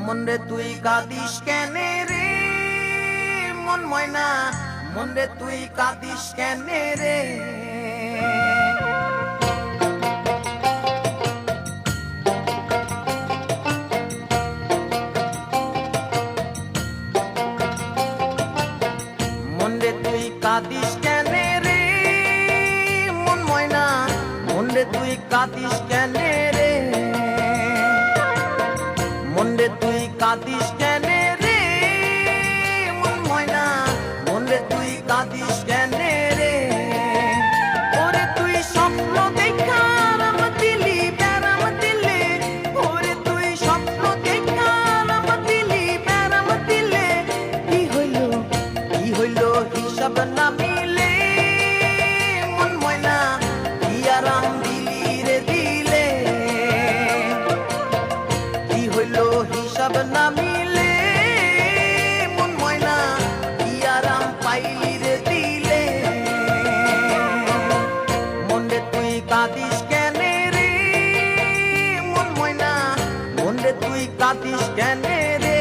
মন রে তুই কাঁদিস কেনে রে মন ময়না, মন রে তুই কাঁদিস কেনে রে। মন রে তুই কাঁদিস কেনে রে মন ময়না, মন রে তুই কাঁদিস কেনে রে। মন রে তুই কাঁদিস কেনে রে মন ময়না, মন রে তুই কাঁদিস কেনে রে। ওরে তুই স্বপ্ন দেখা আরাম দিলি ব্যারাম দিলে, ওরে তুই স্বপ্ন দেখা আরাম দিলি ব্যারাম দিলে, কি হইল হিসাব না মিলে মন ময়না, কি আরাম দিলি রে দিলে। কি হইল হিসাব না মিলে মন ময়না, কি আরাম পাইলি রে দিলে। মন রে তুই কাঁদিস কেনে রে মন ময়না, মন রে তুই কাঁদিস কেনে রে।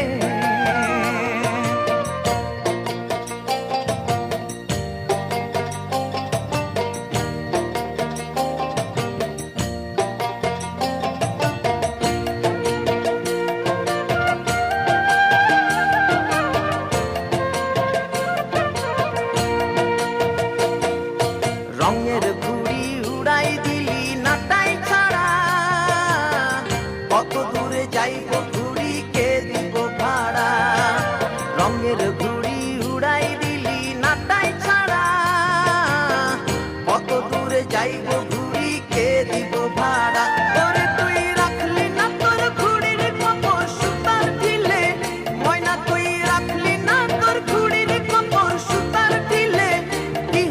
রঙের ঘুড়ি উড়াই দিলি নাটাই ছাড়া, কত দূরে যাইব ঘুড়ি কে দিব ভাড়া। রঙের ঘুড়ি উড়াই দিলি নাটাই ছাড়া, কত দূরে যাইব ঘুড়ি কে দিব ভাড়া। ওরে তুই রাখলি না তোর ঘুড়ির খবর সুতার ঢিলে, ময়না তুই রাখলি না তোর ঘুড়ির খবর সুতার ঢিলে। কি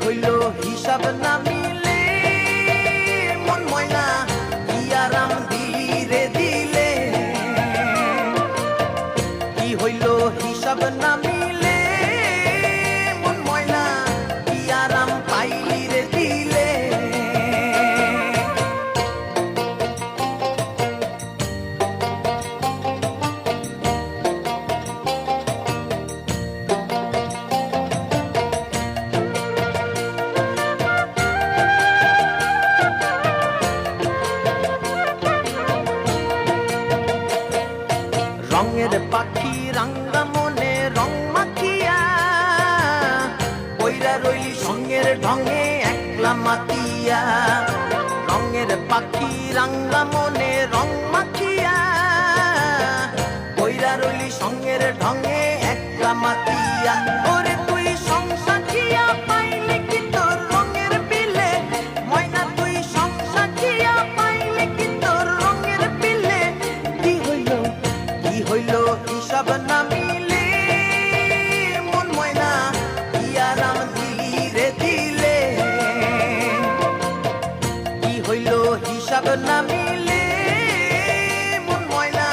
হইল হিসাব না মিলে মন ময়না, কি আরাম দিলি রে দিলে। কি হইল হিসাব না মিলে মন ময়না, কি আরাম পাইলি রে দিলে। রঙের পাখি রাঙ্গা মনে রং মাখিয়া, কইরা রইলি সঙ্গের ঢঙে একলা মাতিয়া। রঙের পাখি রাঙ্গা মনে রং মাখিয়া, কইরা রইলি সঙ্গের ঢঙে একলা মাতিয়া। ওরে তুই সংসাখিয়া পাইলে কি তোর রঙের বিলে, ময়না তুই সংসাখিয়া পাইলে কি তোর রঙের বিলে। কি হইল হিসাব না মিলে মন ময়না, কি আরাম দিলি রে দিলে। কি হইল হিসাব না মিলে মন ময়না,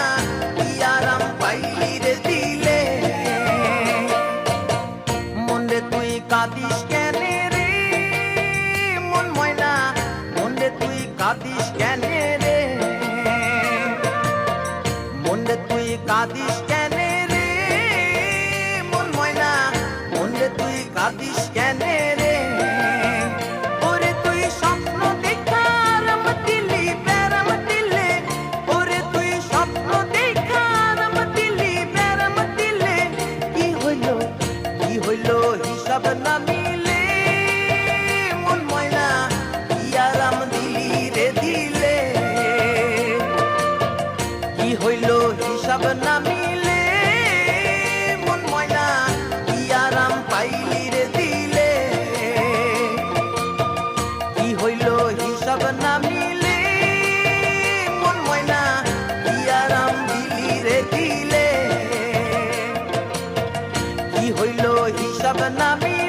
কি আরাম পাইলি রে দিলে। মন রে তুই কাঁদিস কেনে রে মন ময়না, মন রে তুই কাঁদিস কেনে রে। মন রে তুই কাঁদিস কেনে রে মন ময়না, মন রে তুই কাঁদিস কেনে রে। ওরে তুই স্বপ্ন দেখা আরাম দিলি ব্যারাম দিলে, ওরে তুই স্বপ্ন দেখা আরাম দিলি ব্যারাম দিলে। কি হইল হিসাব না মিলে মন ময়না, কি আরাম দিলি রে দিলে। কি হইল হিসাব না মিলে মন ময়না, কি আরাম পাইলি রে দিলে। কি হইল হিসাব না মিলে মন ময়না, কি আরাম দিলি রে দিলে। কি হইল হিসাব না মিলে